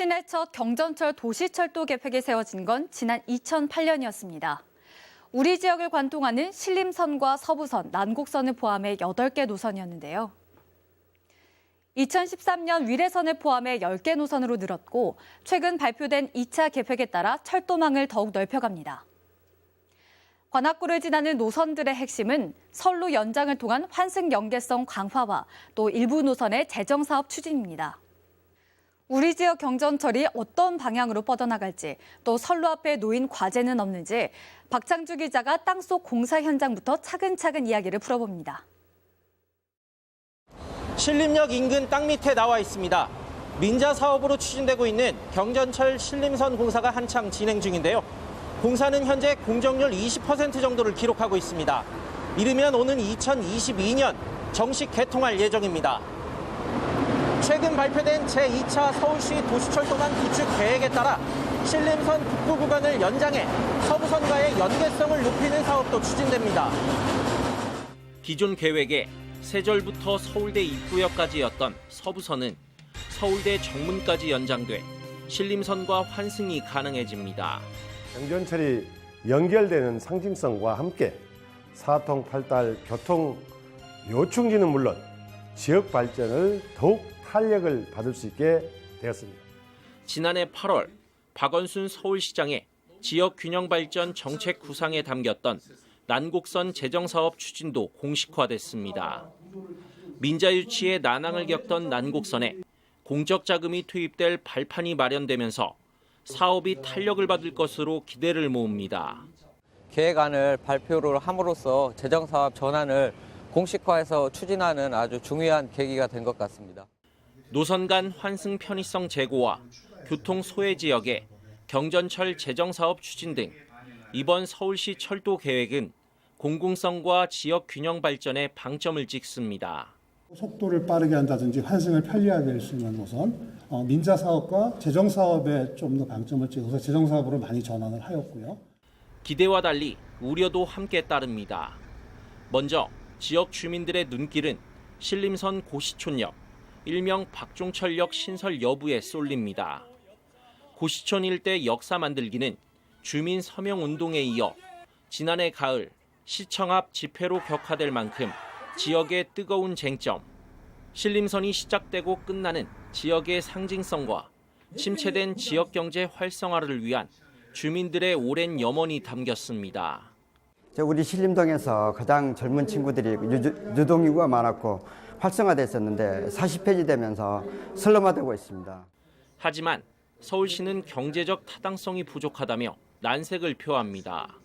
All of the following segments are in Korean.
시내 첫 경전철 도시철도 계획이 세워진 건 지난 2008년이었습니다. 우리 지역을 관통하는 신림선과 서부선, 난곡선을 포함해 8개 노선이었는데요. 2013년 위례선을 포함해 10개 노선으로 늘었고 최근 발표된 2차 계획에 따라 철도망을 더욱 넓혀갑니다. 관악구를 지나는 노선들의 핵심은 선로 연장을 통한 환승 연계성 강화와 또 일부 노선의 재정 사업 추진입니다. 우리 지역 경전철이 어떤 방향으로 뻗어나갈지, 또 선로 앞에 놓인 과제는 없는지 박창주 기자가 땅속 공사 현장부터 차근차근 이야기를 풀어봅니다. 신림역 인근 땅 밑에 나와 있습니다. 민자 사업으로 추진되고 있는 경전철 신림선 공사가 한창 진행 중인데요. 공사는 현재 공정률 20% 정도를 기록하고 있습니다. 이르면 오는 2022년 정식 개통할 예정입니다. 최근 발표된 제2차 서울시 도시철도망 구축 계획에 따라 신림선 북부 구간을 연장해 서부선과의 연계성을 높이는 사업도 추진됩니다. 기존 계획에 세절부터 서울대 입구역까지였던 서부선은 서울대 정문까지 연장돼 신림선과 환승이 가능해집니다. 경전철이 연결되는 상징성과 함께 사통팔달 교통 요충지는 물론 지역 발전을 더욱 탄력을 받을 수 있게 되었습니다. 지난해 8월 박원순 서울시장의 지역균형발전 정책 구상에 담겼던 난곡선 재정사업 추진도 공식화됐습니다. 민자 유치의 난항을 겪던 난곡선에 공적 자금이 투입될 발판이 마련되면서 사업이 탄력을 받을 것으로 기대를 모읍니다. 계획안을 발표를 함으로써 재정사업 전환을 공식화해서 추진하는 아주 중요한 계기가 된 것 같습니다. 노선 간 환승 편의성 제고와 교통 소외 지역의 경전철 재정사업 추진 등 이번 서울시 철도 계획은 공공성과 지역 균형 발전에 방점을 찍습니다. 속도를 빠르게 한다든지 환승을 편리하게 할 수 있는 노선, 민자 사업과 재정 사업에 좀 더 방점을 찍어서 재정 사업으로 많이 전환을 하였고요. 기대와 달리 우려도 함께 따릅니다. 먼저 지역 주민들의 눈길은 신림선 고시촌역, 일명 박종철역 신설 여부에 쏠립니다. 고시촌 일대 역사 만들기는 주민 서명 운동에 이어 지난해 가을 시청 앞 집회로 격화될 만큼 지역의 뜨거운 쟁점, 신림선이 시작되고 끝나는 지역의 상징성과 침체된 지역 경제 활성화를 위한 주민들의 오랜 염원이 담겼습니다. 우리 신림동에서 가장 젊은 친구들이 유동인구가 많았고 활성화됐었는데 40폐지 되면서 슬럼화되고 있습니다. 하지만 서울시는 경제적 타당성이 부족하다며 난색을 표합니다.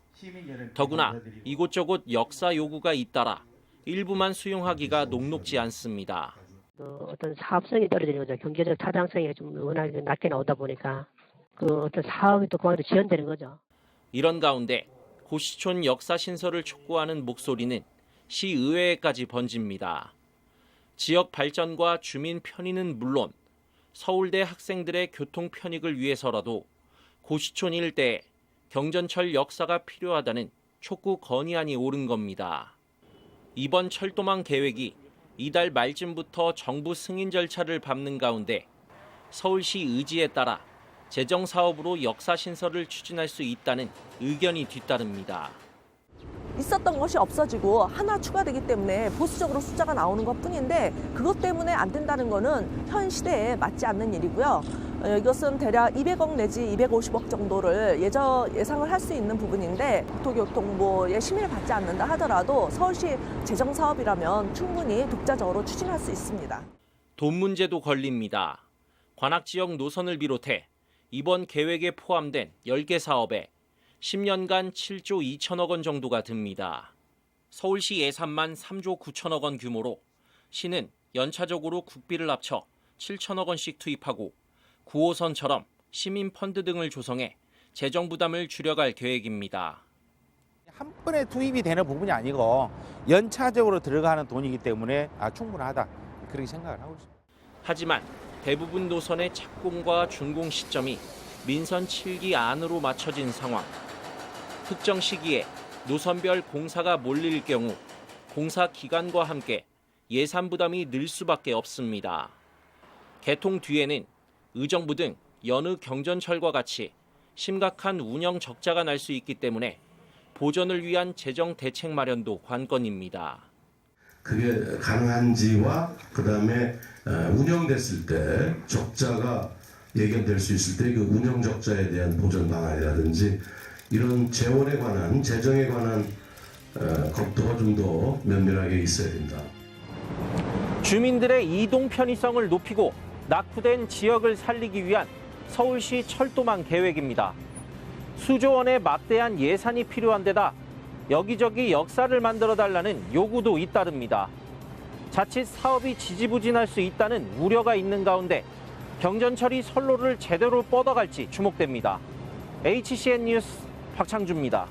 더구나 이곳저곳 역사 요구가 잇따라 일부만 수용하기가 녹록지 않습니다. 어떤 사업성이 떨어지는 거죠. 경제적 타당성이 좀 워낙에 낮게 나오다 보니까 어떤 사업이 또 그만큼 지연되는 거죠. 이런 가운데 고시촌 역사 신설을 촉구하는 목소리는 시의회에까지 번집니다. 지역 발전과 주민 편의는 물론 서울대 학생들의 교통 편익을 위해서라도 고시촌 일대에 경전철 역사가 필요하다는 촉구 건의안이 오른 겁니다. 이번 철도망 계획이 이달 말쯤부터 정부 승인 절차를 밟는 가운데 서울시 의지에 따라 재정 사업으로 역사 신설을 추진할 수 있다는 의견이 뒤따릅니다. 있었던 것이 없어지고 하나 추가되기 때문에 보수적으로 숫자가 나오는 것뿐인데 그것 때문에 안 된다는 것은 현 시대에 맞지 않는 일이고요. 이것은 대략 200억 내지 250억 정도를 예상을 할 수 있는 부분인데 국토교통부의 심의를 받지 않는다 하더라도 서울시 재정 사업이라면 충분히 독자적으로 추진할 수 있습니다. 돈 문제도 걸립니다. 관악 지역 노선을 비롯해 이번 계획에 포함된 10개 사업에 10년간 7조 2천억 원 정도가 듭니다. 서울시 예산만 3조 9천억 원 규모로 시는 연차적으로 국비를 합쳐 7천억 원씩 투입하고 9호선처럼 시민 펀드 등을 조성해 재정 부담을 줄여갈 계획입니다. 한 번에 투입이 되는 부분이 아니고 연차적으로 들어가는 돈이기 때문에 충분하다 그렇게 생각을 하고 있습니다. 하지만 대부분 노선의 착공과 준공 시점이 민선 7기 안으로 맞춰진 상황. 특정 시기에 노선별 공사가 몰릴 경우 공사 기간과 함께 예산 부담이 늘 수밖에 없습니다. 개통 뒤에는 의정부 등 여느 경전철과 같이 심각한 운영 적자가 날 수 있기 때문에 보전을 위한 재정 대책 마련도 관건입니다. 그게 가능한지와 그다음에 운영됐을 때 적자가 예견될 수 있을 때 그 운영 적자에 대한 보전 방안이라든지 이런 재원에 관한 재정에 관한 검토가 좀 더 면밀하게 있어야 된다. 주민들의 이동 편의성을 높이고 낙후된 지역을 살리기 위한 서울시 철도망 계획입니다. 수조 원의 막대한 예산이 필요한 데다 여기저기 역사를 만들어달라는 요구도 잇따릅니다. 자칫 사업이 지지부진할 수 있다는 우려가 있는 가운데 경전철이 선로를 제대로 뻗어갈지 주목됩니다. HCN 뉴스 박창주입니다.